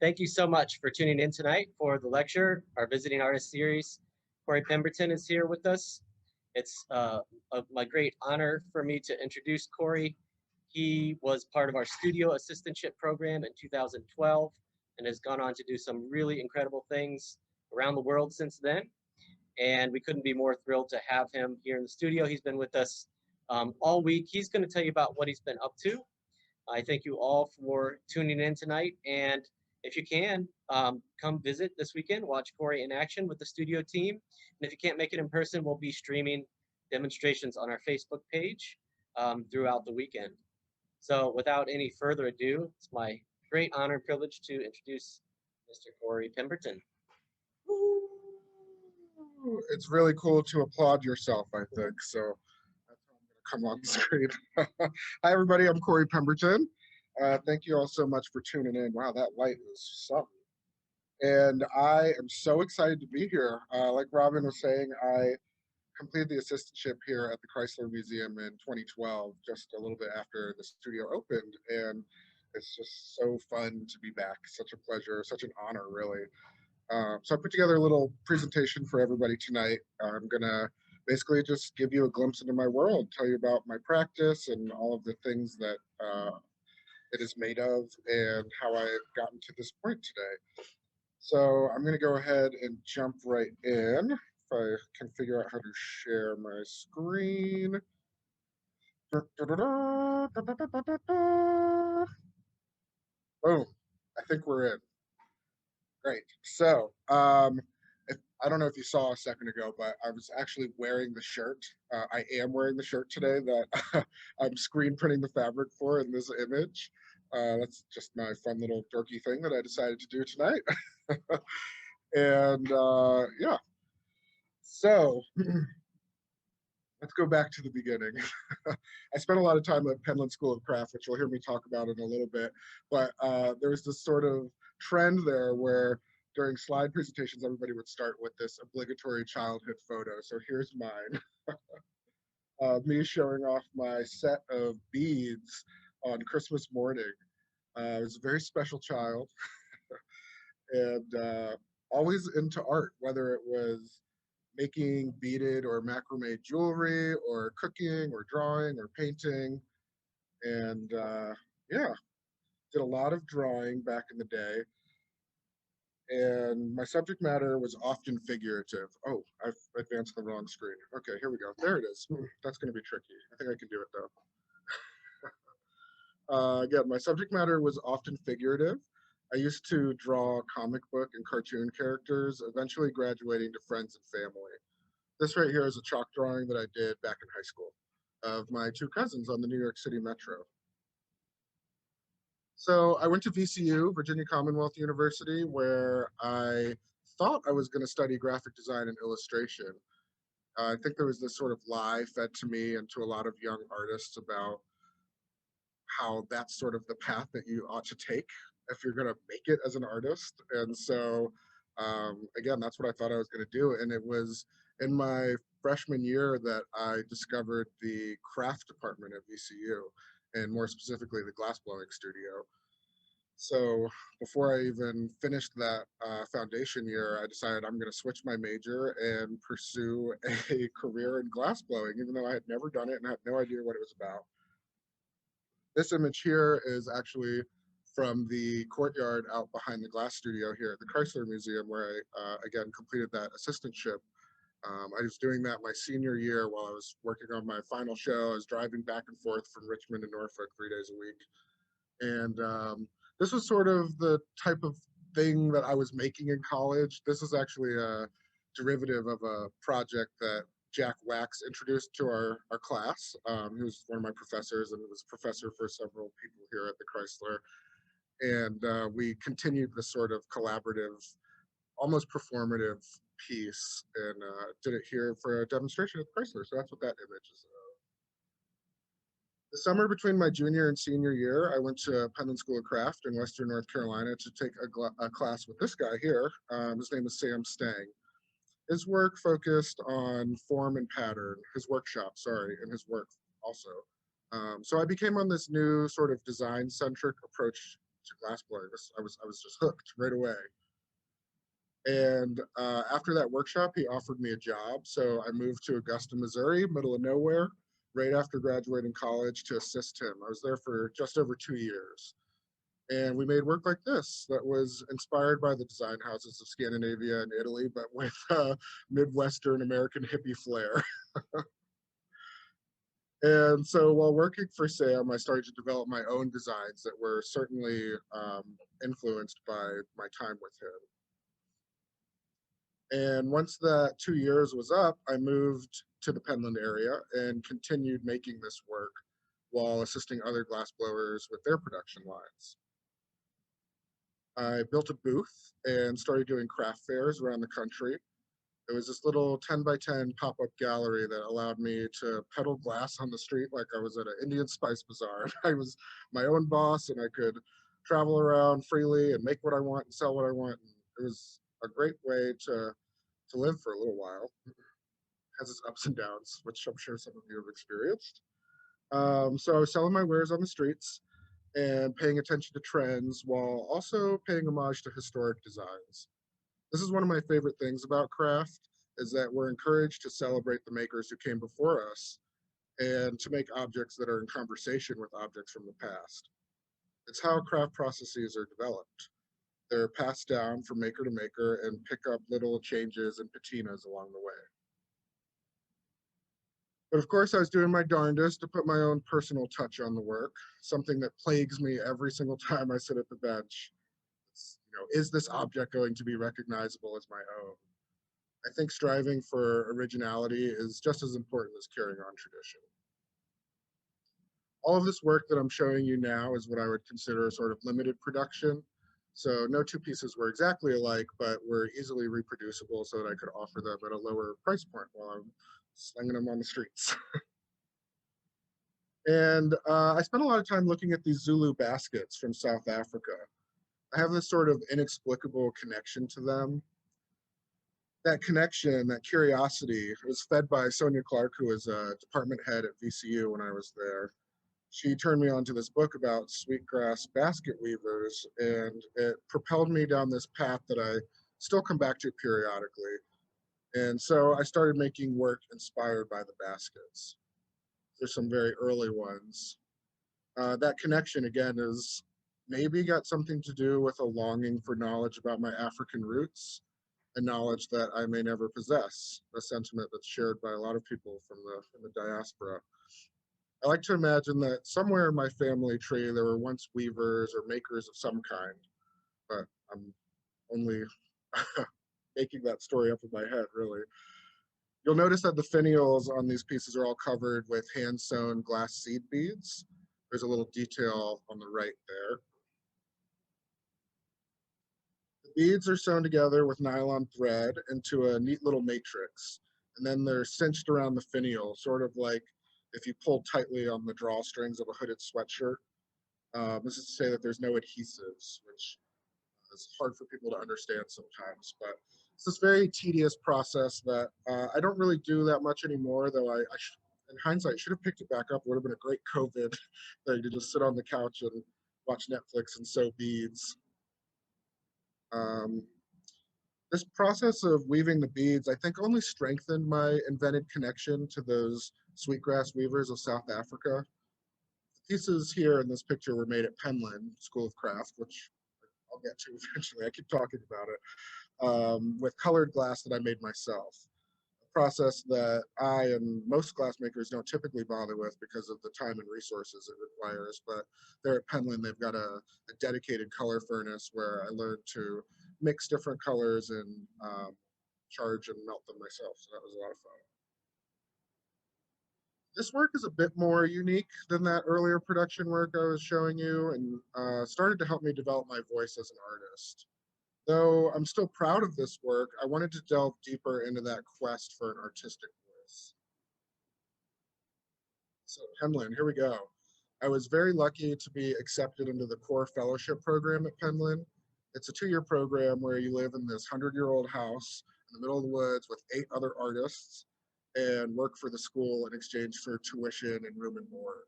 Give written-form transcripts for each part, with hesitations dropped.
Thank you so much for tuning in tonight for the lecture, our Visiting Artist series. Corey Pemberton is here with us. It's my great honor for me to introduce Corey. He was part of our Studio Assistantship program in 2012 and has gone on to do some really incredible things around the world since then. And we couldn't be more thrilled to have him here in the studio. He's been with us all week. He's going to tell you about what he's been up to. I thank you all for tuning in tonight. And if you can, come visit this weekend, watch Corey in action with the studio team. And if you can't make it in person, we'll be streaming demonstrations on our Facebook page throughout the weekend. So without any further ado, it's my great honor and privilege to introduce Mr. Corey Pemberton. It's really cool to applaud yourself, I think. So that's how I'm going to come on screen. Hi, everybody. I'm Corey Pemberton. Thank you all so much for tuning in. Wow, that light is something. And I am so excited to be here. Like Robin was saying, I completed the assistantship here at the Chrysler Museum in 2012, just a little bit after the studio opened. And it's just so fun to be back. Such a pleasure, such an honor, really. So I put together a little presentation for everybody tonight. I'm gonna basically just give you a glimpse into my world, tell you about my practice and all of the things that it is made of and how I've gotten to this point today. So I'm gonna go ahead and jump right in. If I can figure out how to share my screen. Boom, I think we're in. Great. So I don't know if you saw a second ago, but I was actually wearing the shirt. I am wearing the shirt today that I'm screen printing the fabric for in this image. That's just my fun little dorky thing that I decided to do tonight. And yeah, so let's go back to the beginning. I spent a lot of time at Penland School of Craft, which you'll hear me talk about in a little bit, but there was this sort of trend there where during slide presentations, everybody would start with this obligatory childhood photo. So here's mine. Me showing off my set of beads on Christmas morning. I was a very special child and always into art, whether it was making beaded or macrame jewelry or cooking or drawing or painting. And yeah, did a lot of drawing back in the day. And my subject matter was often figurative. Oh, I've advanced the wrong screen. Okay, here we go. There it is. That's going to be tricky. I think I can do it though. Again, my subject matter was often figurative. I used to draw comic book and cartoon characters, eventually graduating to friends and family. This right here is a chalk drawing that I did back in high school of my two cousins on the New York City Metro. So I went to VCU, Virginia Commonwealth University, where I thought I was going to study graphic design and illustration. I think there was this sort of lie fed to me and to a lot of young artists about how that's sort of the path that you ought to take if you're going to make it as an artist. And so, again, that's what I thought I was going to do. And it was in my freshman year that I discovered the craft department at VCU, and more specifically the glassblowing studio. So before I even finished that foundation year, I decided I'm going to switch my major and pursue a career in glassblowing, even though I had never done it and had no idea what it was about. This image here is actually from the courtyard out behind the glass studio here at the Chrysler Museum, where I, again, completed that assistantship. I was doing that my senior year while I was working on my final show. I was driving back and forth from Richmond to Norfolk 3 days a week. And this was sort of the type of thing that I was making in college. This is actually a derivative of a project that Jack Wax introduced to our class. He was one of my professors and was a professor for several people here at the Chrysler. And we continued this sort of collaborative, almost performative piece, and did it here for a demonstration at the Chrysler. So that's what that image is. The summer between my junior and senior year, I went to Penland School of Craft in Western North Carolina to take a class with this guy here. His name is Sam Stang. His work focused on form and pattern, his workshop, sorry, and his work also. So I became on this new sort of design-centric approach to glassblowing. I was just hooked right away. And after that workshop, he offered me a job. So I moved to Augusta, Missouri, middle of nowhere, right after graduating college to assist him. I was there for just over 2 years. And we made work like this that was inspired by the design houses of Scandinavia and Italy, but with Midwestern American hippie flair. And so while working for Sam, I started to develop my own designs that were certainly influenced by my time with him. And once that 2 years was up, I moved to the Penland area and continued making this work while assisting other glassblowers with their production lines. I built a booth and started doing craft fairs around the country. It was this little 10 by 10 pop-up gallery that allowed me to peddle glass on the street like I was at an Indian spice bazaar. I was my own boss and I could travel around freely and make what I want and sell what I want. And it was a great way to live for a little while. It has its ups and downs, which I'm sure some of you have experienced. So I was selling my wares on the streets and paying attention to trends while also paying homage to historic designs. This is one of my favorite things about craft is that we're encouraged to celebrate the makers who came before us and to make objects that are in conversation with objects from the past. It's how craft processes are developed. They're passed down from maker to maker and pick up little changes and patinas along the way. But of course, I was doing my darndest to put my own personal touch on the work, something that plagues me every single time I sit at the bench. Is this object going to be recognizable as my own? I think striving for originality is just as important as carrying on tradition. All of this work that I'm showing you now is what I would consider a sort of limited production. So no two pieces were exactly alike, but were easily reproducible so that I could offer them at a lower price point while I'm slinging them on the streets. And I spent a lot of time looking at these Zulu baskets from South Africa. I have this sort of inexplicable connection to them. That connection, that curiosity was fed by Sonia Clark, who was a department head at VCU when I was there. She turned me on to this book about sweetgrass basket weavers, and it propelled me down this path that I still come back to periodically. And so I started making work inspired by the baskets. There's some very early ones. That connection, again, is maybe got something to do with a longing for knowledge about my African roots and knowledge that I may never possess, a sentiment that's shared by a lot of people from the diaspora. I like to imagine that somewhere in my family tree there were once weavers or makers of some kind, but I'm only making that story up in my head, really. You'll notice that the finials on these pieces are all covered with hand-sewn glass seed beads. There's a little detail on the right there. The beads are sewn together with nylon thread into a neat little matrix, and then they're cinched around the finial, sort of like if you pull tightly on the drawstrings of a hooded sweatshirt. This is to say that there's no adhesives, which is hard for people to understand sometimes, but it's this very tedious process that I don't really do that much anymore, though in hindsight, should have picked it back up. It would have been a great COVID thing to just sit on the couch and watch Netflix and sew beads. This process of weaving the beads, I think, only strengthened my invented connection to those sweetgrass weavers of South Africa. The pieces here in this picture were made at Penland School of Craft, which I'll get to eventually. I keep talking about it, with colored glass that I made myself. A process that I and most glassmakers don't typically bother with because of the time and resources it requires. But there at Penland, they've got a dedicated color furnace where I learned to mix different colors and charge and melt them myself. So that was a lot of fun. This work is a bit more unique than that earlier production work I was showing you, and started to help me develop my voice as an artist. Though I'm still proud of this work, I wanted to delve deeper into that quest for an artistic voice. So Penland, here we go. I was very lucky to be accepted into the core fellowship program at Penland. It's a 2-year program where you live in this 100-year-old house in the middle of the woods with 8 other artists and work for the school in exchange for tuition and room and board.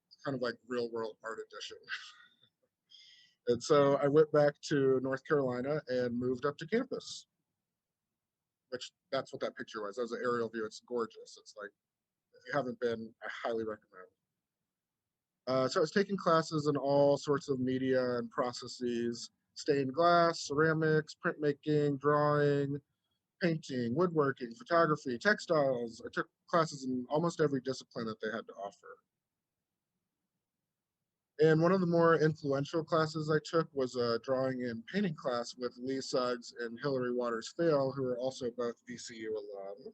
It's kind of like real world art edition. And so I went back to North Carolina and moved up to campus, which that's what that picture was. That was an aerial view. It's gorgeous. It's like, if you haven't been, I highly recommend. So I was taking classes in all sorts of media and processes, stained glass, ceramics, printmaking, drawing, painting, woodworking, photography, textiles. I took classes in almost every discipline that they had to offer. And one of the more influential classes I took was a drawing and painting class with Lee Suggs and Hillary Waters Fail, who are also both VCU alum.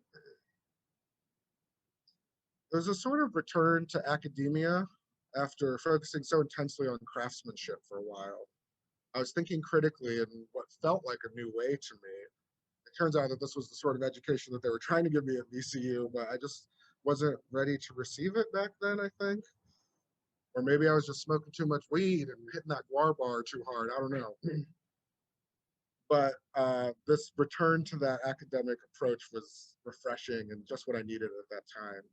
It was a sort of return to academia after focusing so intensely on craftsmanship for a while. I was thinking critically in what felt like a new way to me. It turns out that this was the sort of education that they were trying to give me at VCU, but I just wasn't ready to receive it back then, I think. Or maybe I was just smoking too much weed and hitting that guar bar too hard. I don't know. But this return to that academic approach was refreshing and just what I needed at that time.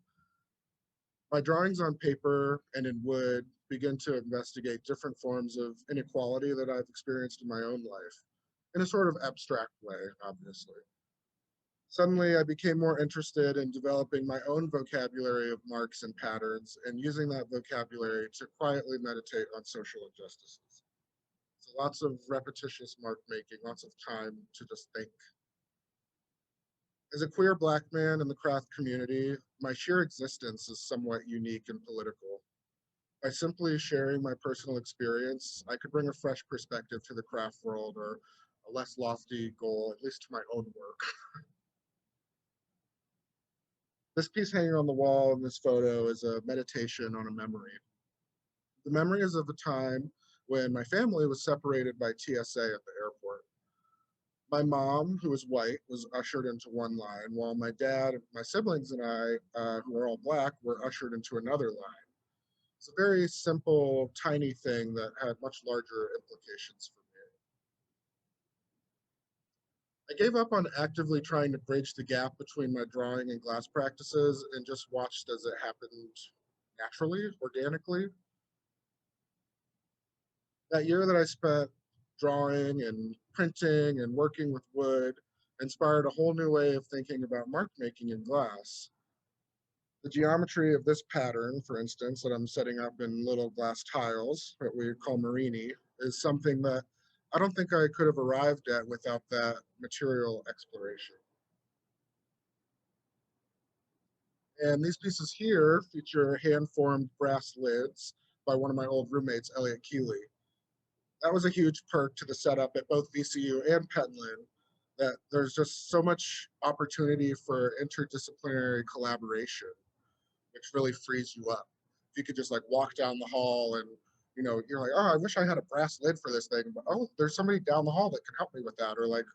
My drawings on paper and in wood begin to investigate different forms of inequality that I've experienced in my own life, in a sort of abstract way, obviously. Suddenly, I became more interested in developing my own vocabulary of marks and patterns and using that vocabulary to quietly meditate on social injustices. So lots of repetitious mark making, lots of time to just think. As a queer Black man in the craft community, my sheer existence is somewhat unique and political. By simply sharing my personal experience, I could bring a fresh perspective to the craft world, or a less lofty goal, at least to my own work. This piece hanging on the wall in this photo is a meditation on a memory. The memory is of a time when my family was separated by TSA at the airport. My mom, who was white, was ushered into one line, while my dad, my siblings, and I, who are all Black, were ushered into another line. It's a very simple, tiny thing that had much larger implications for me. I gave up on actively trying to bridge the gap between my drawing and glass practices and just watched as it happened naturally, organically. That year that I spent drawing and printing and working with wood inspired a whole new way of thinking about mark making in glass. The geometry of this pattern, for instance, that I'm setting up in little glass tiles that we call Marini, is something that I don't think I could have arrived at without that material exploration. And these pieces here feature hand-formed brass lids by one of my old roommates, Elliot Keeley. That was a huge perk to the setup at both VCU and Penland, that there's just so much opportunity for interdisciplinary collaboration, which really frees you up. If you could just like walk down the hall and, you know, you're like, oh, I wish I had a brass lid for this thing, but oh, there's somebody down the hall that can help me with that. Or like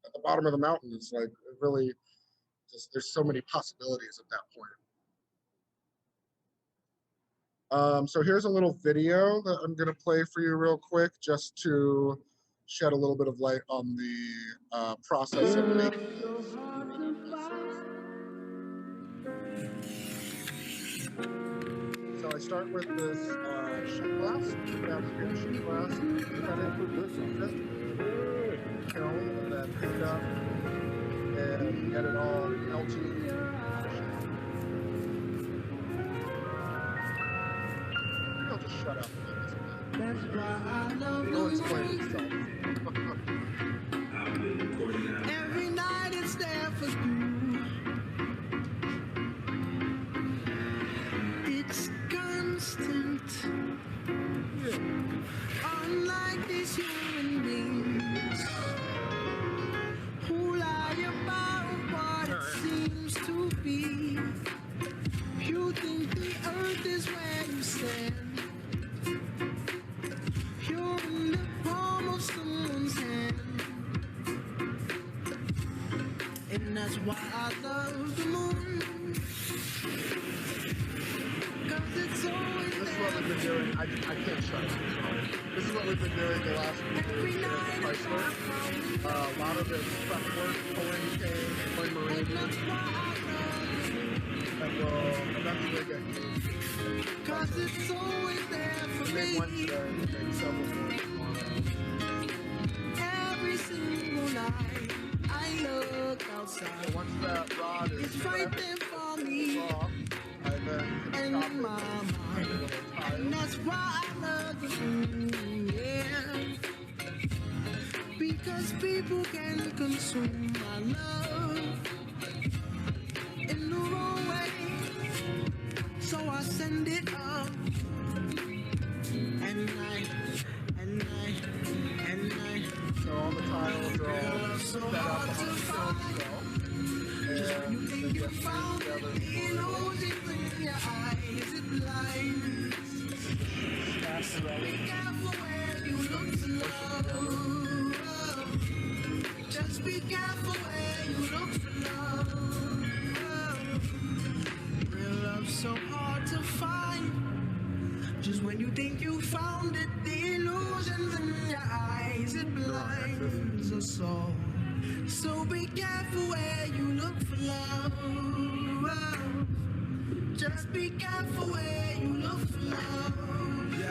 at the bottom of the mountain, it's like it really just, there's so many possibilities at that point. So here's a little video that I'm gonna play for you real quick, just to shed a little bit of light on the process of making. So I start with this sheet glass, fabricated sheet glass, cut it, kiln, and then pick it up and get it all melty. I'll just shut up and let this play. It'll explain itself. Every night it's there for you. It's constant. Unlike these human beings who lie about what it seems to be. You think the earth is where you stand. You're in the palm of someone's hand. And that's why I love the moon. Cause it's always This is what we've been doing. I can't shut up. This is what we've been doing the last few years here at Chrysler. A lot of it is prep work, pulling cane, pulling marine, and we'll eventually get used. cause it's always there for We me. made one today, we made several more tomorrow. Every single night I look outside. Once that rod is It's right there for me off, I then and chop in my it into mind. little tiles. And that's why I love you, yeah. Because people can consume my love in the wrong way. So I send it up and night and night and night. So all the tiles are all set up on the stone shelf. And You think you then found it, you know it's in your eyes, it blinds. Be careful where you look for love. Just be careful where you look for love. Real love's so hard to find. Just when you think you found it, the illusions in your eyes, it blinds us all. So be careful where you look for love. Just be careful where you look for love.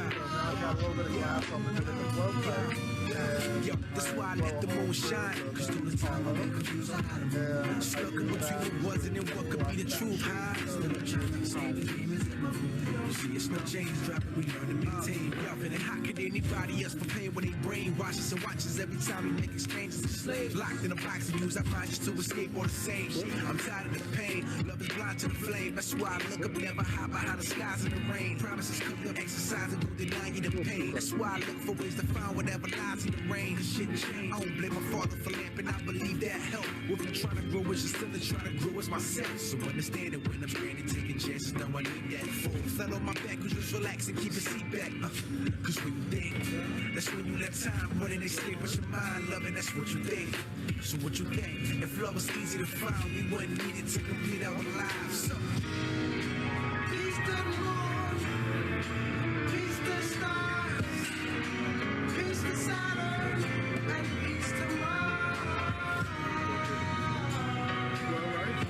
now I got a little bit of gas on the end of the blow pipe. Yo, that's why I let the moon shine. Cause through the time I make confused, I had a And stuck in between what wasn't and what could be the truth. High. You see, it's no James dropping, we learn to maintain. Loving it, how could anybody else prepare when they brainwash us and watch us every time we make exchanges? Slaves locked in a box and use our minds just to escape all the same shit. I'm tired of the pain, love is blind to the flame. That's why I look up, never hide behind the skies in the rain. Promises cooked up, exercise and don't deny you the pain. That's why I look for ways to find whatever lies in the rain. Shit changed. I don't blame my father for lamping, I believe that helped. What I'm trying to grow is just still trying to grow as myself. So understand it when I'm stranded, taking chances, now I need that full. Flat on my back, cause just relax and keep your seat back. Cause when you think, that's when you let time run and escape with your mind, loving, that's what you think. So what you think? If love was easy to find, we wouldn't need it to complete our lives. So Peace to the moon, peace to stars, peace to Saturn, and peace to Mars. you all right?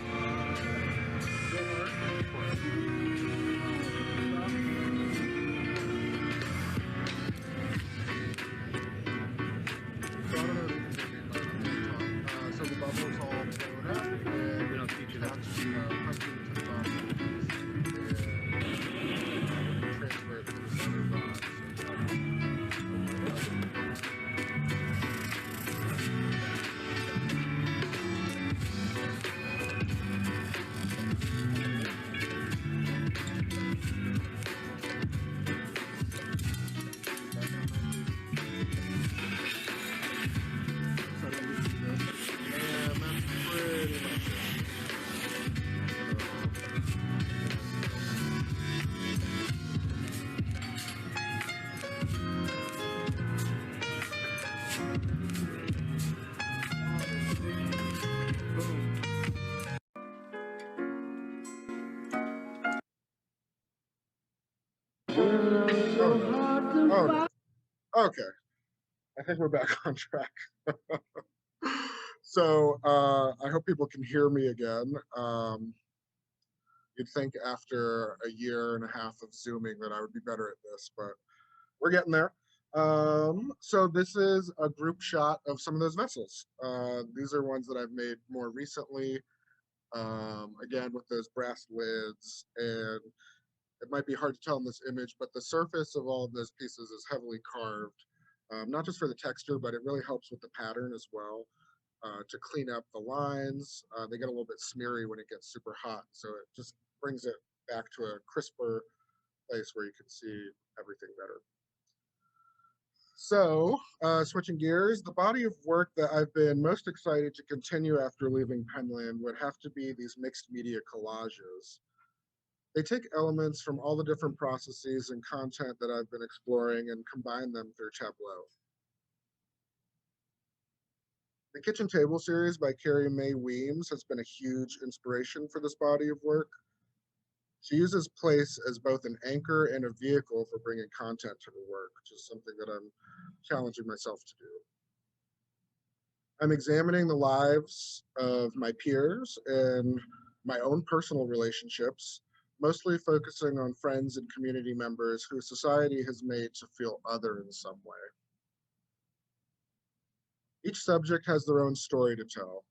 You all right? So the bubbles all blown up, and we don't teach it out to the bubbles and transfer it to the center box. Oh, okay. I think we're back on track. So I hope people can hear me again. You'd think after a year and a half of Zooming that I would be better at this, but we're getting there. So this is a group shot of some of those vessels. These are ones that I've made more recently, again with those brass lids, and it might be hard to tell in this image, but the surface of all of those pieces is heavily carved, not just for the texture, but it really helps with the pattern as well, to clean up the lines. They get a little bit smeary when it gets super hot, so it just brings it back to a crisper place where you can see everything better. So, switching gears, the body of work that I've been most excited to continue after leaving Penland would have to be these mixed media collages. They take elements from all the different processes and content that I've been exploring and combine them through Tableau. The Kitchen Table series by Carrie Mae Weems has been a huge inspiration for this body of work. She uses place as both an anchor and a vehicle for bringing content to the work, which is something that I'm challenging myself to do. I'm examining the lives of my peers and my own personal relationships, mostly focusing on friends and community members who society has made to feel other in some way. Each subject has their own story to tell.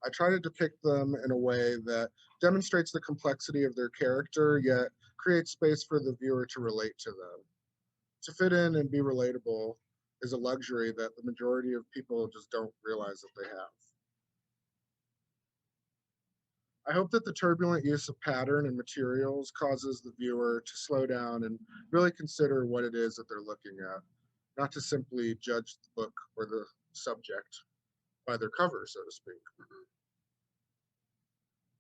I try to depict them in a way that demonstrates the complexity of their character, yet creates space for the viewer to relate to them. To fit in and be relatable is a luxury that the majority of people just don't realize that they have. I hope that the turbulent use of pattern and materials causes the viewer to slow down and really consider what it is that they're looking at, not to simply judge the book or the subject by their cover, so to speak.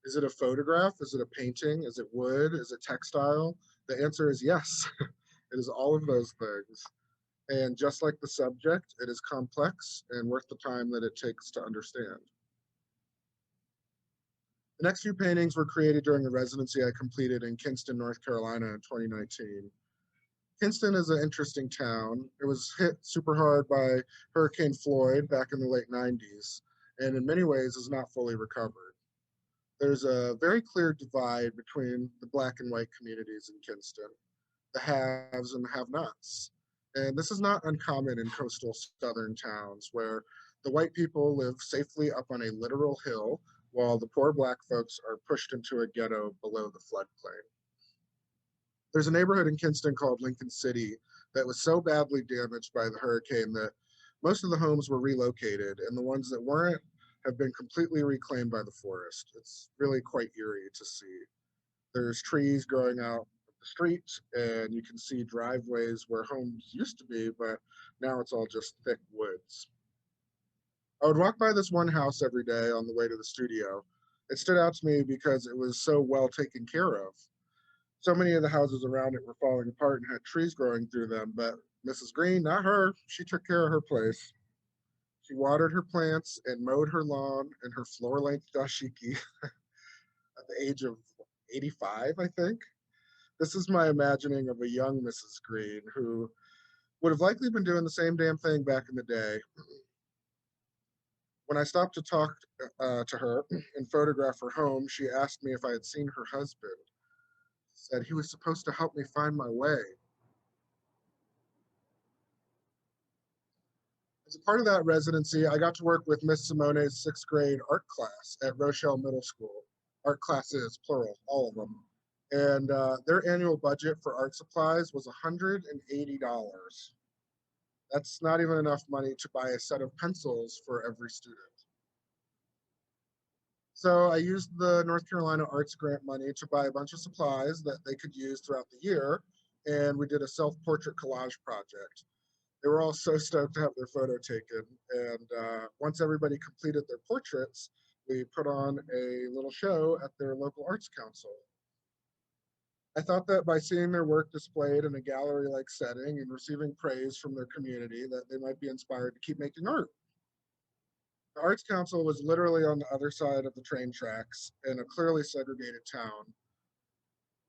Is it a photograph? Is it a painting? Is it wood? Is it textile? The answer is yes. It is all of those things. And just like the subject, it is complex and worth the time that it takes to understand. The next few paintings were created during a residency I completed in Kinston, North Carolina in 2019. Kinston is an interesting town. It was hit super hard by Hurricane Floyd back in the late 90s, and in many ways is not fully recovered. There's a very clear divide between the Black and white communities in Kinston, the haves and the have-nots. And this is not uncommon in coastal southern towns where the white people live safely up on a literal hill while the poor Black folks are pushed into a ghetto below the floodplain. There's a neighborhood in Kinston called Lincoln City that was so badly damaged by the hurricane that most of the homes were relocated, and the ones that weren't have been completely reclaimed by the forest. It's really quite eerie to see. There's trees growing out of the street, and you can see driveways where homes used to be, but now it's all just thick woods. I would walk by this one house every day on the way to the studio. It stood out to me because it was so well taken care of. So many of the houses around it were falling apart and had trees growing through them, but Mrs. Green, not her, she took care of her place. She watered her plants and mowed her lawn in her floor-length dashiki at the age of 85, I think. This is my imagining of a young Mrs. Green who would have likely been doing the same damn thing back in the day. When I stopped to talk to her and photograph her home, she asked me if I had seen her husband. She said he was supposed to help me find my way. As a part of that residency, I got to work with Miss Simone's sixth grade art class at Rochelle Middle School. Art classes, plural, all of them. And their annual budget for art supplies was $180. That's not even enough money to buy a set of pencils for every student. So I used the North Carolina Arts Grant money to buy a bunch of supplies that they could use throughout the year, and we did a self-portrait collage project. They were all so stoked to have their photo taken, and once everybody completed their portraits, we put on a little show at their local arts council. I thought that by seeing their work displayed in a gallery-like setting and receiving praise from their community, that they might be inspired to keep making art. The Arts Council was literally on the other side of the train tracks in a clearly segregated town.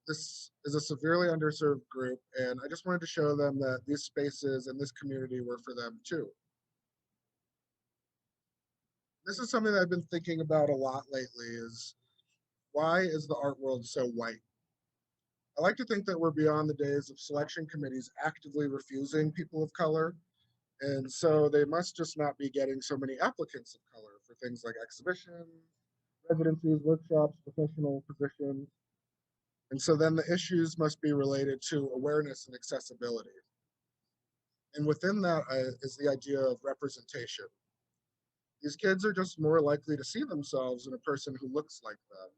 This is a severely underserved group, and I just wanted to show them that these spaces and this community were for them too. This is something that I've been thinking about a lot lately is why is the art world so white? I like to think that we're beyond the days of selection committees actively refusing people of color. And so they must just not be getting so many applicants of color for things like exhibitions, residencies, workshops, professional positions. And so then the issues must be related to awareness and accessibility. And within that is the idea of representation. These kids are just more likely to see themselves in a person who looks like them,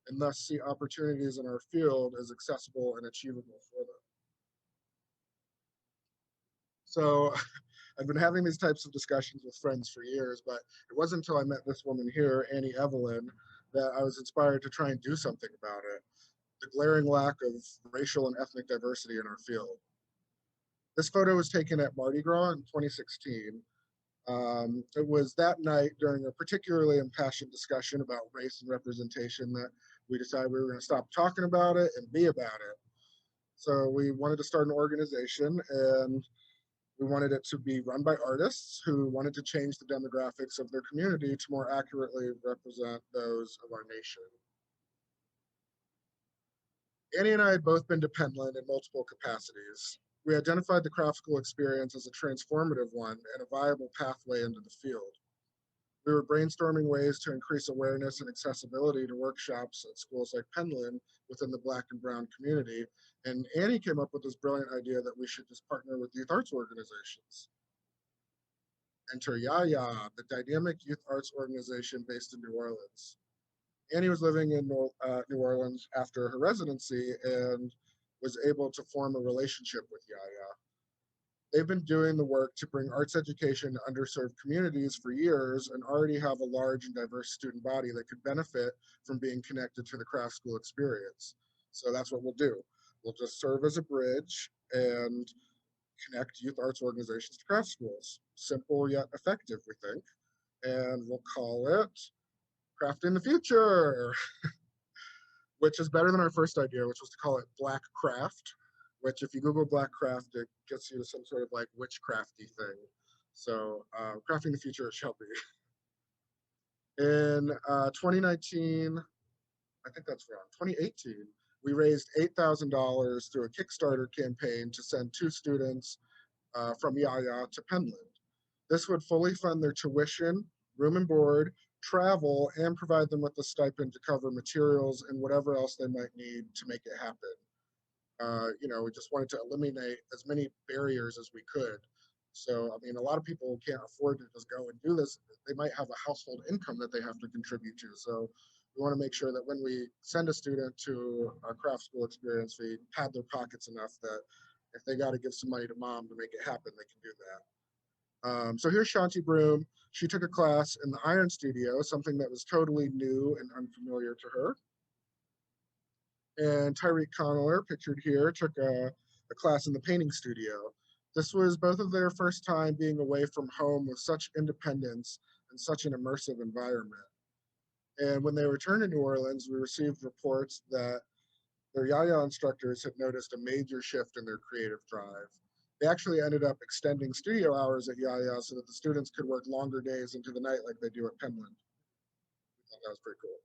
and thus see opportunities in our field as accessible and achievable for them. So I've been having these types of discussions with friends for years, but it wasn't until I met this woman here, Annie Evelyn, that I was inspired to try and do something about it. The glaring lack of racial and ethnic diversity in our field. This photo was taken at Mardi Gras in 2016. It was that night during a particularly impassioned discussion about race and representation that we decided we were going to stop talking about it and be about it. So we wanted to start an organization, and we wanted it to be run by artists who wanted to change the demographics of their community to more accurately represent those of our nation. Annie and I had both been to Penland in multiple capacities. We identified the craft school experience as a transformative one and a viable pathway into the field. We were brainstorming ways to increase awareness and accessibility to workshops at schools like Penland within the Black and Brown community. And Annie came up with this brilliant idea that we should just partner with youth arts organizations. Enter Yaya, the dynamic youth arts organization based in New Orleans. Annie was living in New Orleans after her residency and was able to form a relationship with Yaya. They've been doing the work to bring arts education to underserved communities for years and already have a large and diverse student body that could benefit from being connected to the craft school experience. So that's what we'll do. We'll just serve as a bridge and connect youth arts organizations to craft schools. Simple yet effective, we think. And we'll call it Crafting the Future, which is better than our first idea, which was to call it Black Craft, which if you Google Black Craft, it gets you to some sort of like witchcrafty thing. So Crafting the Future it shall be. In 2019, I think that's wrong, 2018, we raised $8,000 through a Kickstarter campaign to send 2 students from Yaya to Penland. This would fully fund their tuition, room and board, travel, and provide them with a stipend to cover materials and whatever else they might need to make it happen. We just wanted to eliminate as many barriers as we could. So, I mean, a lot of people can't afford to just go and do this. They might have a household income that they have to contribute to. So we want to make sure that when we send a student to a craft school experience, we pad their pockets enough that if they got to give some money to mom to make it happen, they can do that. So here's Shanti Broom. She took a class in the Iron Studio, something that was totally new and unfamiliar to her. And Tyreek Conneller, pictured here, took a class in the painting studio. This was both of their first time being away from home with such independence and such an immersive environment. And when they returned to New Orleans, we received reports that their Yaya instructors had noticed a major shift in their creative drive. They actually ended up extending studio hours at Yaya so that the students could work longer days into the night like they do at Penland. I thought that was pretty cool.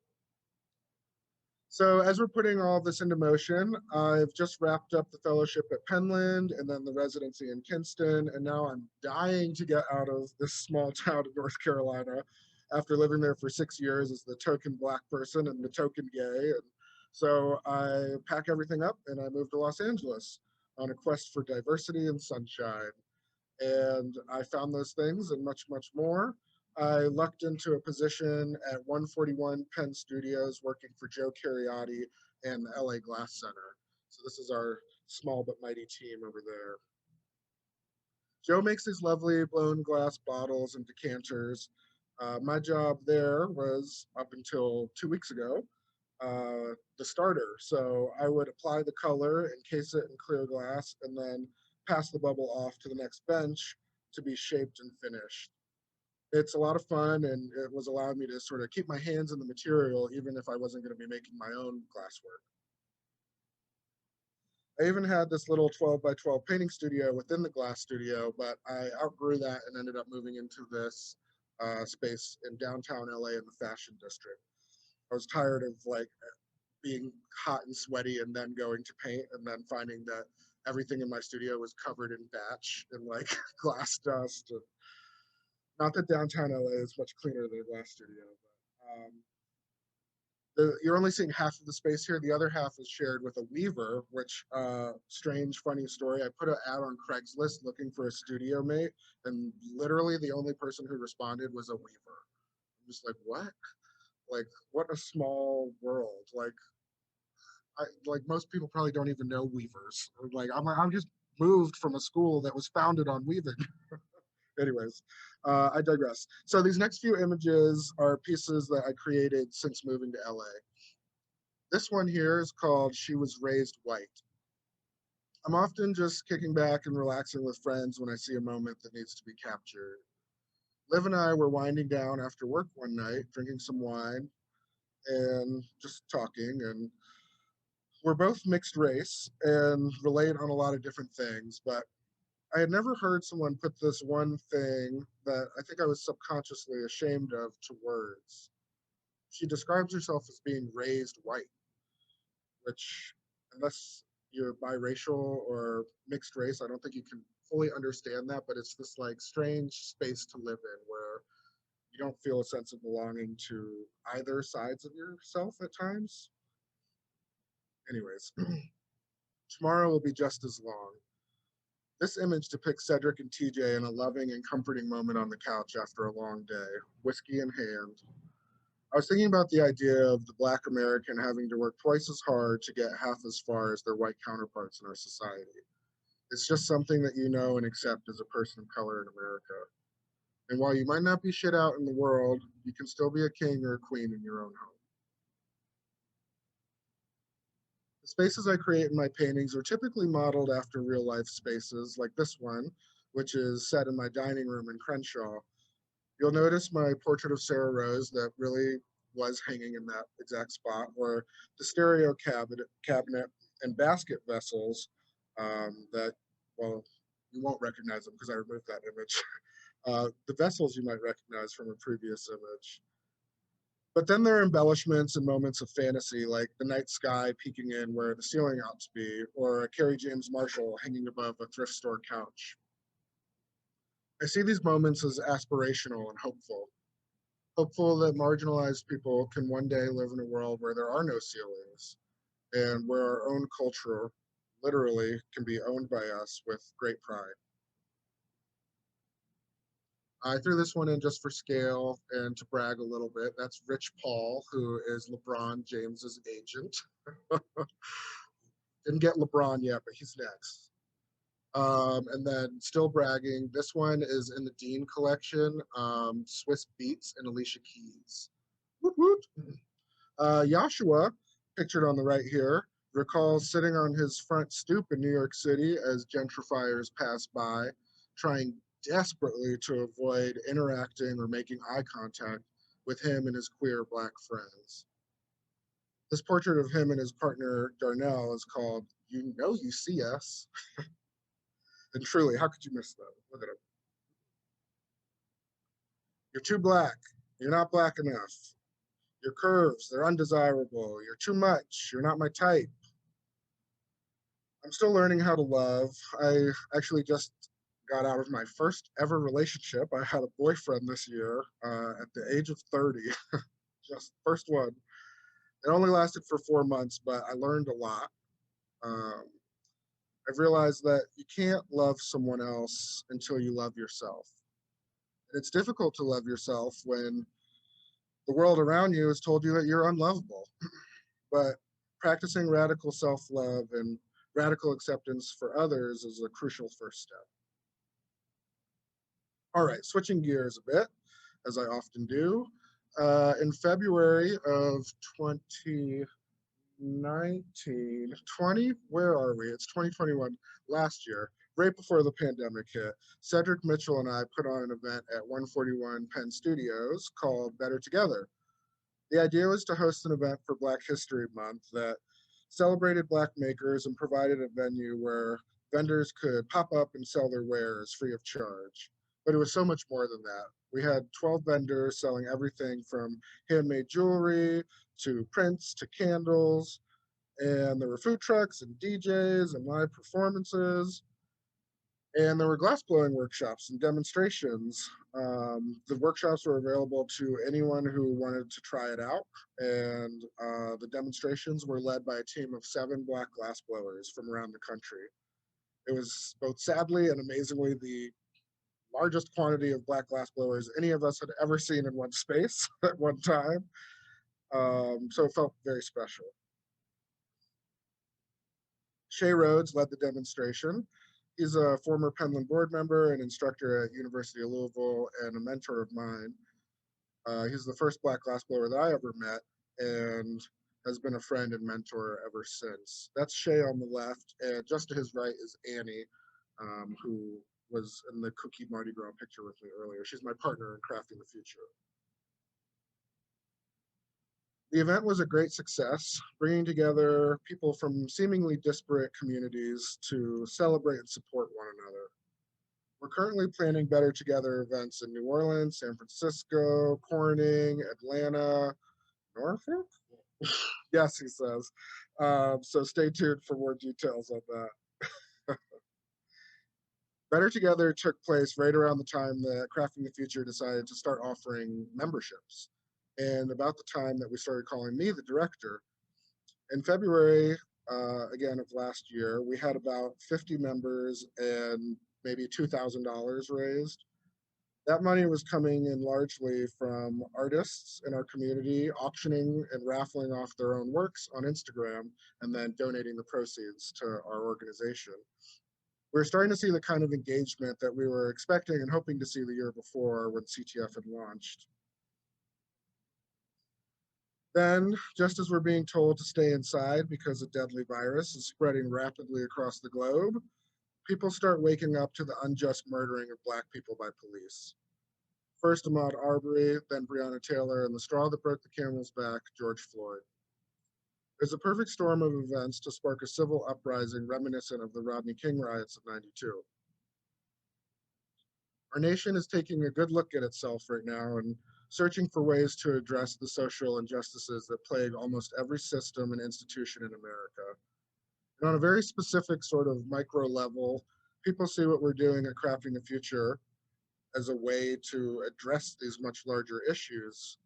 So as we're putting all this into motion, I've just wrapped up the fellowship at Penland and then the residency in Kinston, and now I'm dying to get out of this small town of North Carolina after living there for 6 years as the token Black person and the token gay. And so I pack everything up and I moved to Los Angeles on a quest for diversity and sunshine. And I found those things and much, much more. I lucked into a position at 141 Penn Studios working for Joe Cariotti and the LA Glass Center. So this is our small but mighty team over there. Joe makes these lovely blown glass bottles and decanters. My job there was, up until 2 weeks ago, the starter. So I would apply the color, encase it in clear glass, and then pass the bubble off to the next bench to be shaped and finished. It's a lot of fun, and it was allowing me to sort of keep my hands in the material, even if I wasn't going to be making my own glasswork. I even had this little 12 by 12 painting studio within the glass studio, but I outgrew that and ended up moving into this space in downtown LA in the fashion district. I was tired of like being hot and sweaty and then going to paint and then finding that everything in my studio was covered in batch and like glass dust. And not that downtown LA is much cleaner than a glass studio, but you're only seeing half of the space here. The other half is shared with a weaver, which, strange, funny story. I put an ad on Craigslist looking for a studio mate, and literally the only person who responded was a weaver. I'm just like, what? Like, what a small world. Like most people probably don't even know weavers. Like, I'm just moved from a school that was founded on weaving. Anyways, I digress. So these next few images are pieces that I created since moving to LA. This one here is called She Was Raised White. I'm often just kicking back and relaxing with friends when I see a moment that needs to be captured. Liv and I were winding down after work one night, drinking some wine and just talking, and we're both mixed race and relate on a lot of different things, but I had never heard someone put this one thing that I think I was subconsciously ashamed of to words. She describes herself as being raised white, which, unless you're biracial or mixed race, I don't think you can fully understand that, but it's this like strange space to live in where you don't feel a sense of belonging to either sides of yourself at times. Anyways, tomorrow will be just as long. This image depicts Cedric and TJ in a loving and comforting moment on the couch after a long day, whiskey in hand. I was thinking about the idea of the Black American having to work twice as hard to get half as far as their white counterparts in our society. It's just something that you know and accept as a person of color in America. And while you might not be shit out in the world, you can still be a king or a queen in your own home. The spaces I create in my paintings are typically modeled after real life spaces like this one, which is set in my dining room in Crenshaw. You'll notice my portrait of Sarah Rose that really was hanging in that exact spot, or the stereo cabinet and basket vessels that, well, you won't recognize them because I removed that image. The vessels you might recognize from a previous image. But then there are embellishments and moments of fantasy, like the night sky peeking in where the ceiling ought to be, or a Kerry James Marshall hanging above a thrift store couch. I see these moments as aspirational and hopeful. Hopeful that marginalized people can one day live in a world where there are no ceilings and where our own culture literally can be owned by us with great pride. I threw this one in just for scale and to brag a little bit. That's Rich Paul, who is LeBron James's agent. Didn't get LeBron yet, but he's next. And then still bragging, this one is in the Dean collection, Swiss Beats and Alicia Keys. Woot woot. Joshua, pictured on the right here, recalls sitting on his front stoop in New York City as gentrifiers pass by, trying desperately to avoid interacting or making eye contact with him and his queer Black friends. This portrait of him and his partner Darnell is called You Know You See Us. And truly, how could you miss that? Look at him. You're too black. You're not black enough. Your curves, they're undesirable. You're too much. You're not my type. I'm still learning how to love. I actually just got out of my first ever relationship. I had a boyfriend this year at the age of 30. Just first one. It only lasted for 4 months, but I learned a lot. I've realized that you can't love someone else until you love yourself. And it's difficult to love yourself when the world around you has told you that you're unlovable. But practicing radical self-love and radical acceptance for others is a crucial first step. All right, switching gears a bit, as I often do. In February of 20, where are we? It's 2021, last year, right before the pandemic hit. Cedric Mitchell and I put on an event at 141 Penn Studios called Better Together. The idea was to host an event for Black History Month that celebrated Black makers and provided a venue where vendors could pop up and sell their wares free of charge. But it was so much more than that. We had 12 vendors selling everything from handmade jewelry to prints to candles. And there were food trucks and DJs and live performances. And there were glassblowing workshops and demonstrations. The workshops were available to anyone who wanted to try it out. And the demonstrations were led by a team of 7 Black glassblowers from around the country. It was both sadly and amazingly the largest quantity of Black glassblowers any of us had ever seen in one space at one time. So it felt very special. Shay Rhodes led the demonstration. He's a former Penland board member and instructor at University of Louisville and a mentor of mine. He's the first Black glassblower that I ever met and has been a friend and mentor ever since. That's Shay on the left, and just to his right is Annie, who was in the Cookie Mardi Gras picture with me earlier. She's my partner in crafting the future. The event was a great success, bringing together people from seemingly disparate communities to celebrate and support one another. We're currently planning Better Together events in New Orleans, San Francisco, Corning, Atlanta, Norfolk? Yes, he says. So stay tuned for more details on that. Better Together took place right around the time that Crafting the Future decided to start offering memberships. And about the time that we started calling me the director, in February, again, of last year, we had about 50 members and maybe $2,000 raised. That money was coming in largely from artists in our community auctioning and raffling off their own works on Instagram and then donating the proceeds to our organization. We're starting to see the kind of engagement that we were expecting and hoping to see the year before when CTF had launched. Then, just as we're being told to stay inside because a deadly virus is spreading rapidly across the globe, people start waking up to the unjust murdering of Black people by police. First Ahmaud Arbery, then Breonna Taylor, and the straw that broke the camel's back, George Floyd. There's a perfect storm of events to spark a civil uprising reminiscent of the Rodney King riots of '92. Our nation is taking a good look at itself right now and searching for ways to address the social injustices that plague almost every system and institution in America. And on a very specific sort of micro level, people see what we're doing at Crafting the Future as a way to address these much larger issues.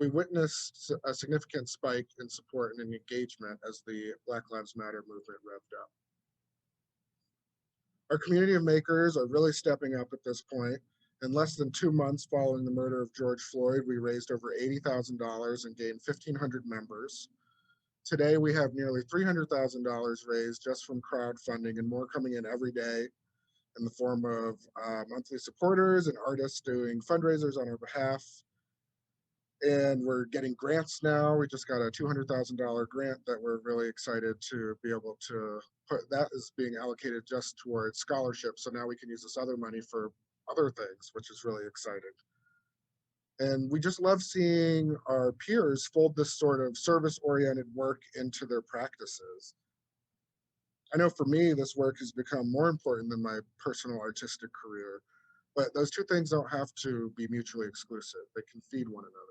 We witnessed a significant spike in support and engagement as the Black Lives Matter movement revved up. Our community of makers are really stepping up at this point. In less than 2 months following the murder of George Floyd, we raised over $80,000 and gained 1,500 members. Today, we have nearly $300,000 raised just from crowdfunding and more coming in every day in the form of monthly supporters and artists doing fundraisers on our behalf. And we're getting grants now. We just got a $200,000 grant that we're really excited to be able to put. That is being allocated just towards scholarships. So now we can use this other money for other things, which is really exciting. And we just love seeing our peers fold this sort of service-oriented work into their practices. I know for me, this work has become more important than my personal artistic career, but those two things don't have to be mutually exclusive. They can feed one another.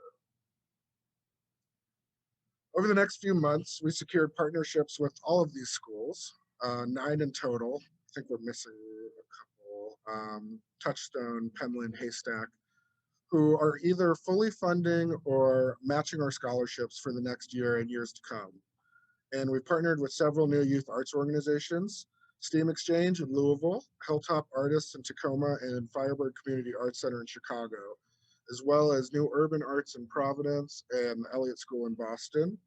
Over the next few months, we secured partnerships with all of these schools, 9 in total. I think we're missing a couple, Touchstone, Penland, Haystack, who are either fully funding or matching our scholarships for the next year and years to come. And we've partnered with several new youth arts organizations, STEAM Exchange in Louisville, Hilltop Artists in Tacoma, and Firebird Community Arts Center in Chicago, as well as New Urban Arts in Providence and Elliott School in Boston,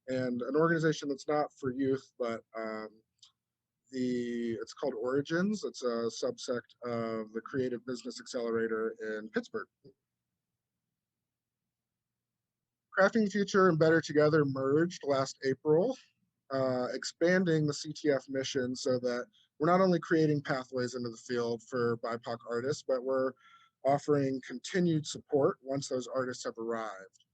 and an organization that's not for youth, but it's called Origins. It's a subsect of the Creative Business Accelerator in Pittsburgh. Crafting the Future and Better Together merged last April, expanding the CTF mission so that we're not only creating pathways into the field for BIPOC artists, but we're offering continued support once those artists have arrived.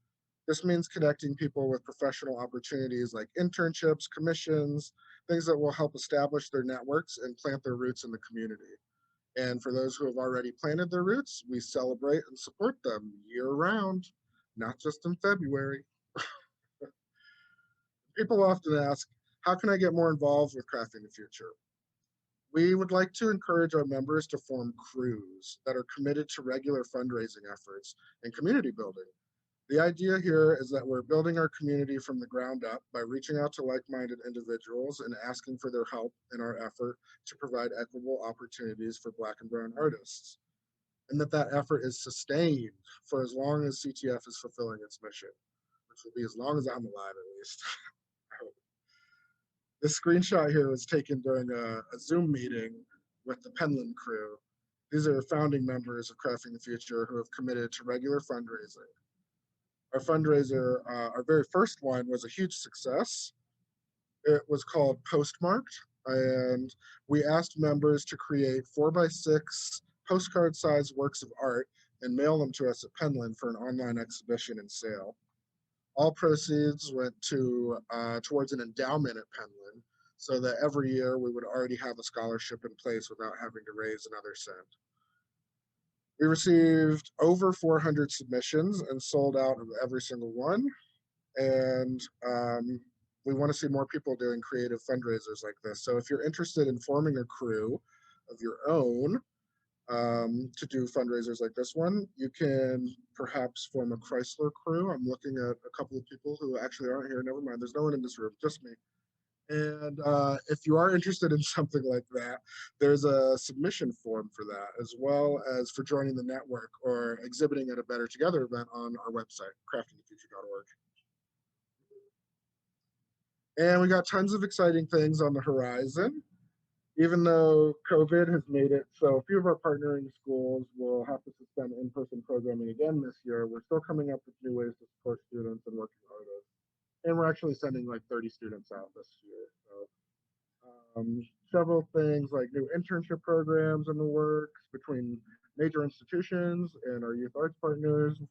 This means connecting people with professional opportunities like internships, commissions, things that will help establish their networks and plant their roots in the community. And for those who have already planted their roots, we celebrate and support them year-round, not just in February. People often ask, how can I get more involved with Crafting the Future? We would like to encourage our members to form crews that are committed to regular fundraising efforts and community building. The idea here is that we're building our community from the ground up by reaching out to like-minded individuals and asking for their help in our effort to provide equitable opportunities for Black and Brown artists. And that effort is sustained for as long as CTF is fulfilling its mission, which will be as long as I'm alive at least. This screenshot here was taken during a Zoom meeting with the Penland crew. These are founding members of Crafting the Future who have committed to regular fundraising. Our fundraiser, our very first one, was a huge success. It was called Postmarked, and we asked members to create 4x6 postcard-sized works of art and mail them to us at Penland for an online exhibition and sale. All proceeds went towards an endowment at Penland, so that every year we would already have a scholarship in place without having to raise another cent. We received over 400 submissions and sold out of every single one. And we want to see more people doing creative fundraisers like this. So if you're interested in forming a crew, of your own to do fundraisers like this one. You can perhaps form a Chrysler crew. I'm looking at a couple of people who actually aren't here. Never mind, there's no one in this room, just me. And if you are interested in something like that, there's a submission form for that, as well as for joining the network or exhibiting at a Better Together event on our website, craftingthefuture.org. And we got tons of exciting things on the horizon. Even though COVID has made it so a few of our partnering schools will have to suspend in-person programming again this year, we're still coming up with new ways to support students and working artists. And we're actually sending like 30 students out this year. So several things like new internship programs in the works between major institutions and our youth arts partners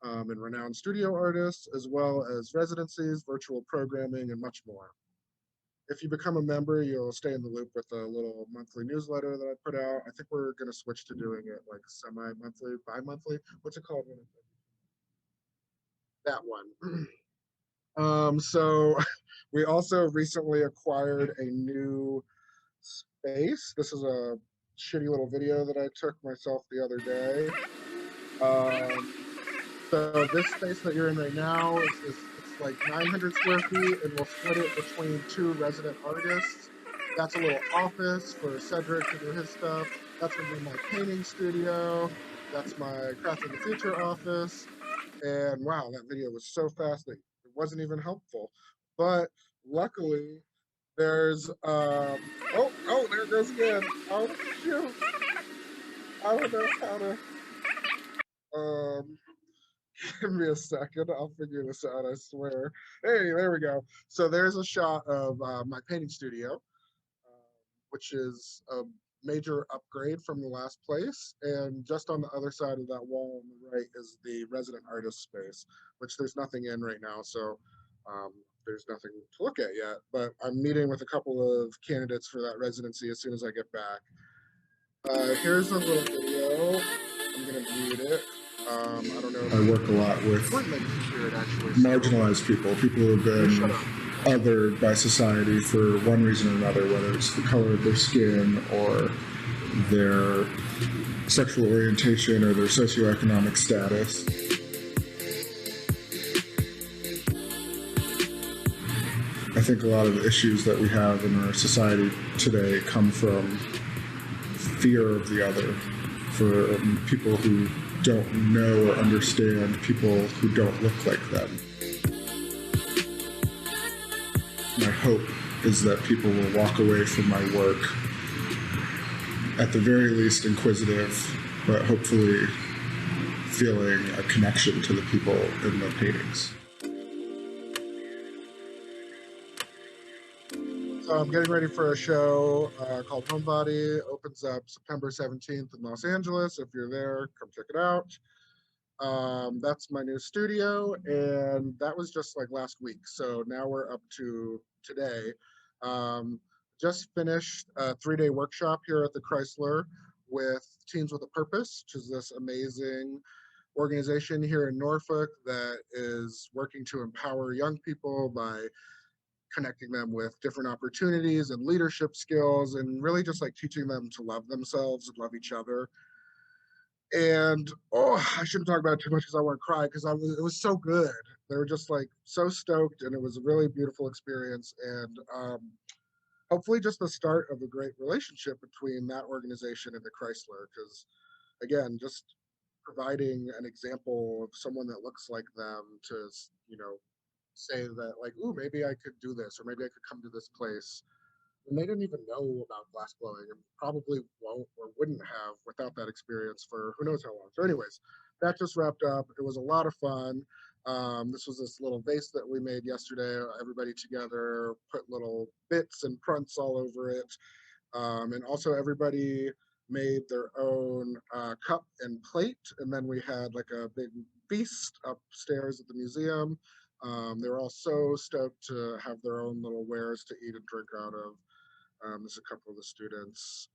and renowned studio artists, as well as residencies, virtual programming, and much more. If you become a member, you'll stay in the loop with a little monthly newsletter that I put out. I think we're going to switch to doing it like semi-monthly, bi-monthly. What's it called? That one. So we also recently acquired a new space. This is a shitty little video that I took myself the other day. So this space that you're in right now is it's like 900 square feet, and we'll split it between 2 resident artists. That's a little office for Cedric to do his stuff. That's gonna be my painting studio. That's my Crafting the Future office. And wow, that video was so fast that it wasn't even helpful. But luckily, there's oh, there it goes again. Oh shoot. I don't know how to give me a second. I'll figure this out, I swear. Hey, there we go. So there's a shot of my painting studio, which is a major upgrade from the last place. And just on the other side of that wall on the right is the resident artist space, which there's nothing in right now. So there's nothing to look at yet. But I'm meeting with a couple of candidates for that residency as soon as I get back. Here's a little video. I'm going to mute it. I don't know. I work a lot with marginalized people, people who have been othered by society for one reason or another, whether it's the color of their skin or their sexual orientation or their socioeconomic status. I think a lot of the issues that we have in our society today come from fear of the other, for people who don't know or understand people who don't look like them. My hope is that people will walk away from my work at the very least inquisitive, but hopefully feeling a connection to the people in the paintings. So I'm getting ready for a show called Homebody. Opens up September 17th in Los Angeles. If you're there, come check it out. That's my new studio, and that was just like last week. So now we're up to today. Just finished a 3-day workshop here at the Chrysler with Teens with a Purpose, which is this amazing organization here in Norfolk that is working to empower young people by connecting them with different opportunities and leadership skills, and really just like teaching them to love themselves and love each other. And oh, I shouldn't talk about it too much because I want to cry, because it was so good. They were just like so stoked, and it was a really beautiful experience. And hopefully just the start of a great relationship between that organization and the Chrysler, because again, just providing an example of someone that looks like them to, you know, say that like, ooh, maybe I could do this, or maybe I could come to this place. And they didn't even know about glass blowing, and probably won't or wouldn't have without that experience for who knows how long. So anyways, that just wrapped up. It was a lot of fun. This was this little vase that we made yesterday. Everybody together put little bits and prints all over it. And also everybody made their own cup and plate. And then we had like a big feast upstairs at the museum. They were all so stoked to have their own little wares to eat and drink out of. There's a couple of the students,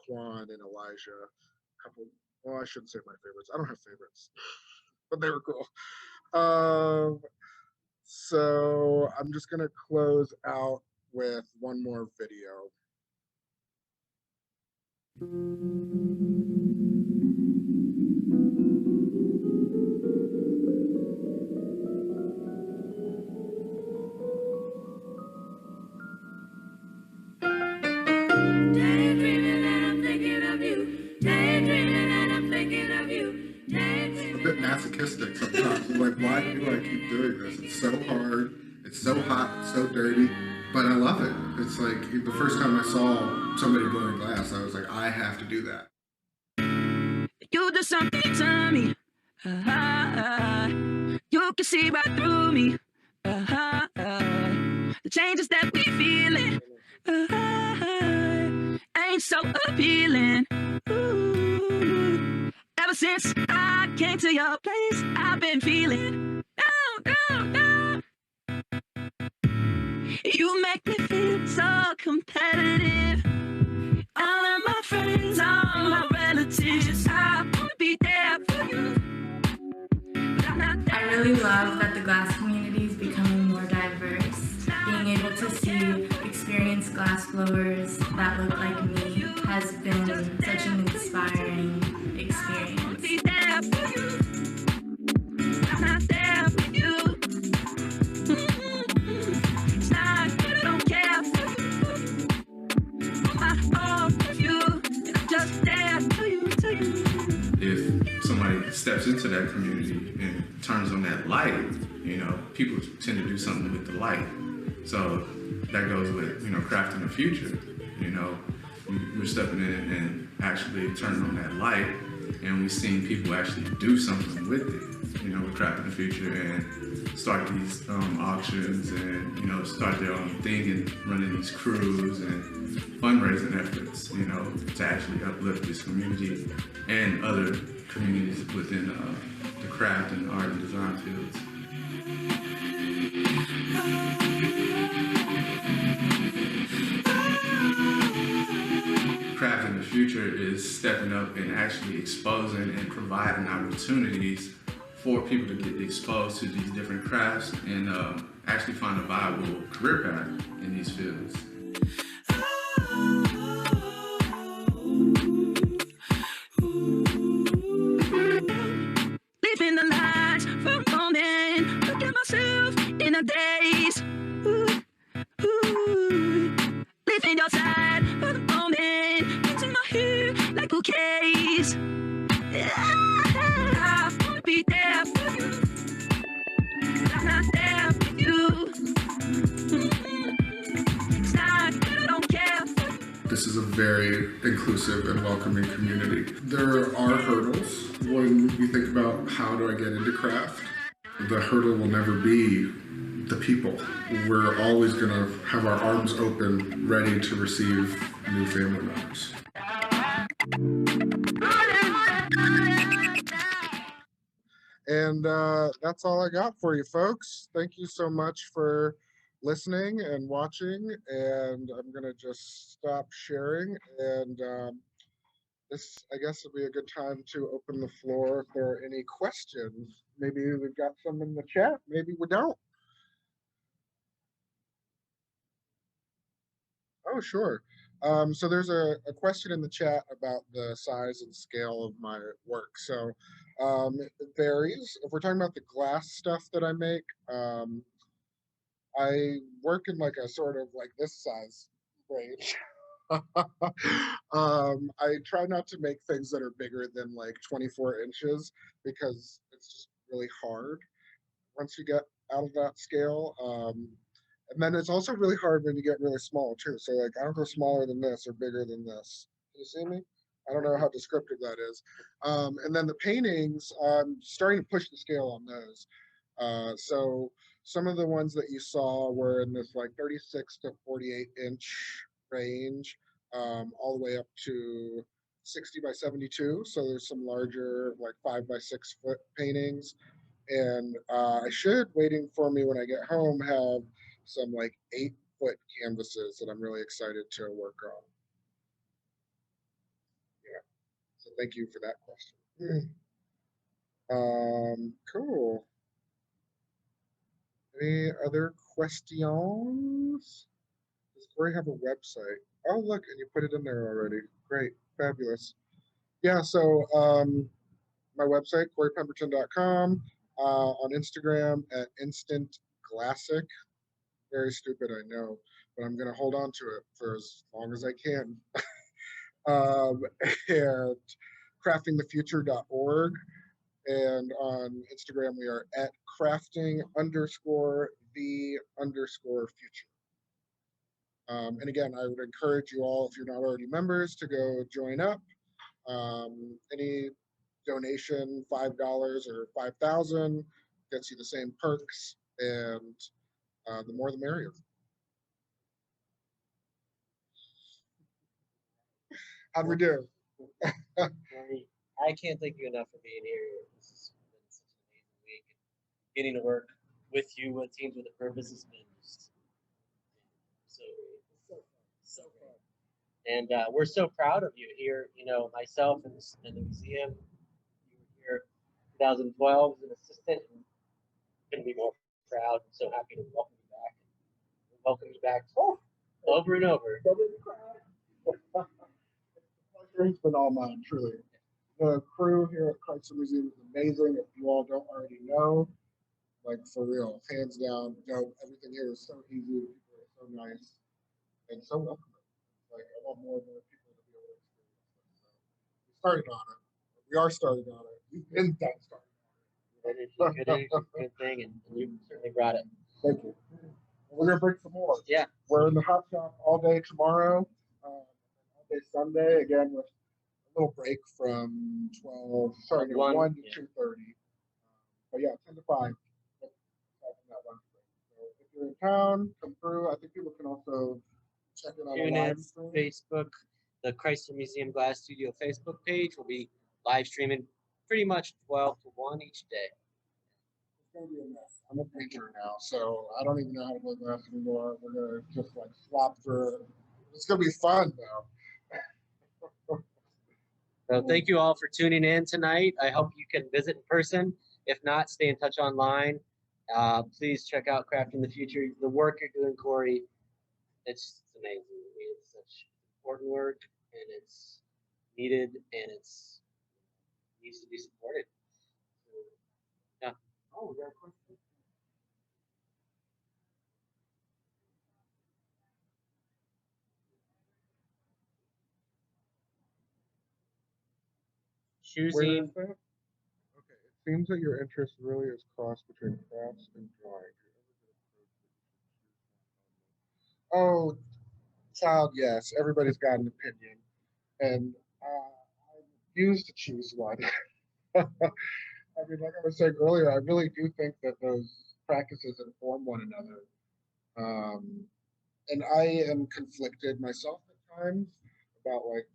Quan and Elijah. Well, I shouldn't say my favorites. I don't have favorites, but they were cool. So I'm just gonna close out with one more video. Daydreaming and I'm thinking of you. Daydreaming and I'm thinking of you. A bit masochistic sometimes. Like, why do I keep doing this? It's so hard, it's so hot, it's so dirty, but I love it. It's like the first time I saw somebody blowing glass, I was like, I have to do that. You do something to me. You can see right through me. The changes that we feeling ain't so appealing. Ooh. Ever since I came to your place, I've been feeling down, down, down. You make me feel so competitive. All of my friends, all my relatives, I wanna be there for you. But I'm not there. I really love that the glass community is becoming more diverse. Being able to see experienced glass blowers that look like me has been such an inspiring experience. Be there for you. I'm not there for you. It's not that I don't care for you. I'm all for you. I'm just there for you, to you. If somebody steps into that community and turns on that light, you know, people tend to do something with the light. So that goes with, you know, crafting the future. You know, we're stepping in and actually turning on that light, and we've seen people actually do something with it. You know, we're crafting the future and start these auctions and, you know, start their own thing and running these crews and fundraising efforts, you know, to actually uplift this community and other communities within the craft and art and design fields. Crafting the future is stepping up and actually exposing and providing opportunities for people to get exposed to these different crafts and actually find a viable career path in these fields. Living the lights for a moment. Look at myself in a daze. Ooh, ooh. Living your side for the moment. Into my hair like bouquets. I wanna be there for you. But I'm not there for you. It's not that I don't care for you. This is a very inclusive and welcoming community. There are hurdles when you think about how do I get into craft. The hurdle will never be the people. We're always going to have our arms open, ready to receive new family members. And that's all I got for you, folks. Thank you so much for listening and watching. And I'm going to just stop sharing. And this, I guess, would be a good time to open the floor if there are any questions. Maybe we've got some in the chat. Maybe we don't. Oh, sure. So there's a question in the chat about the size and scale of my work. So it varies. If we're talking about the glass stuff that I make, I work in like a sort of like this size range. I try not to make things that are bigger than like 24 inches because it's just really hard once you get out of that scale. And then it's also really hard when you get really small too. So like I don't go smaller than this or bigger than this. Can you see me? I don't know how descriptive that is. And then the paintings, I'm starting to push the scale on those. So some of the ones that you saw were in this like 36 to 48 inch range, all the way up to 60 by 72. So there's some larger like 5 by 6 foot paintings. And I should, waiting for me when I get home, have some like 8 foot canvases that I'm really excited to work on. Yeah, so thank you for that question. Cool. Any other questions? This Corey have a website? Oh, look, and you put it in there already. Great, fabulous. Yeah, so my website, CoreyPemberton.com, on Instagram at Instant Glassic. Very stupid, I know, but I'm gonna hold on to it for as long as I can. And craftingthefuture.org. And on Instagram, we are at crafting_the_future. And again, I would encourage you all, if you're not already members, to go join up. Any donation, $5 or 5,000, gets you the same perks, and the more the merrier. How'd we do? I can't thank you enough for being here. This has been such an amazing week. Getting to work with you, with Teams with a Purpose, has been just so great. So fun. And we're so proud of you here. You know, myself and the museum. You were here in 2012 as an assistant. And couldn't be more proud and so happy to welcome you back. Welcome you back over and over. It's been all mine, truly. The crew here at Chrysler Museum is amazing. If you all don't already know, like for real, hands down, dope. Everything here is so easy. People are so nice and so welcoming. Like I want more and more people to be able to experience this. So we started on it. We are started on it. We've been done starting on it. Good thing, and you certainly brought it. Thank you. We're gonna bring some more. Yeah. We're in the hot shop all day tomorrow, all day Sunday, again with a little break from 1 to 2:30. But yeah, 10 to 5. So if you're in town, come through. I think people can also check it out on live stream. Facebook, the Chrysler Museum Glass Studio Facebook page will be live streaming pretty much 12 to 1 each day. It's gonna be a mess. I'm a painter now, so I don't even know how to play glass anymore. We're gonna just like slop through it. It's gonna be fun though. So thank you all for tuning in tonight. I hope you can visit in person. If not, stay in touch online. Please check out Crafting the Future. The work you're doing, Corey, it's amazing. I mean, it's such important work, and it's needed, and it's needs to be supported. So, yeah. Oh, we got a question. Where Choosing. is that? Okay, it seems that your interest really is crossed between crafts and drawing. Oh, child, yes. Everybody's got an opinion, and I refuse to choose one. I mean, like I was saying earlier, I really do think that those practices inform one another. And I am conflicted myself at times about like,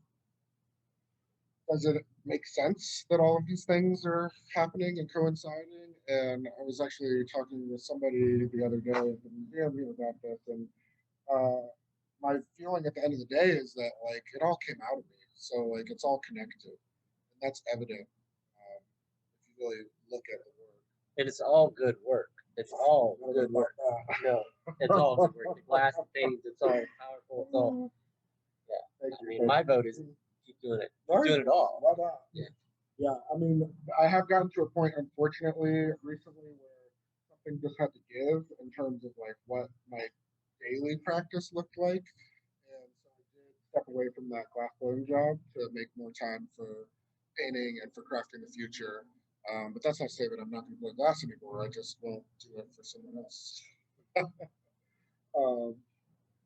does it make sense that all of these things are happening and coinciding? And I was actually talking with somebody the other day at the museum about this, and my feeling at the end of the day is that like it all came out of me, so like it's all connected, and that's evident if you really look at the work. And it's all good work. It's all good work. No, it's all good work. The glass things, it's all powerful. It's all, yeah. I mean, my vote is keep doing it. Keep doing it all. Why not? Yeah. Yeah, I mean, I have gotten to a point, unfortunately, recently where something just had to give in terms of like what my daily practice looked like. And so I did step away from that glass blowing job to make more time for painting and for crafting the future. But that's not to say that I'm not going to blow glass anymore. I just won't do it for someone else.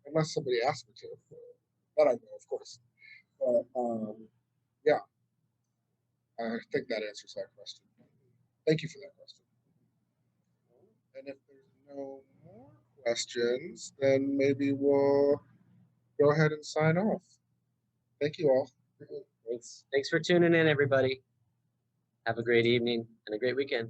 Unless somebody asks me to. That I know, of course. But yeah, I think that answers that question. Thank you for that question. And if there's no more questions, then maybe we'll go ahead and sign off. Thank you all. Thanks for tuning in, everybody. Have a great evening and a great weekend.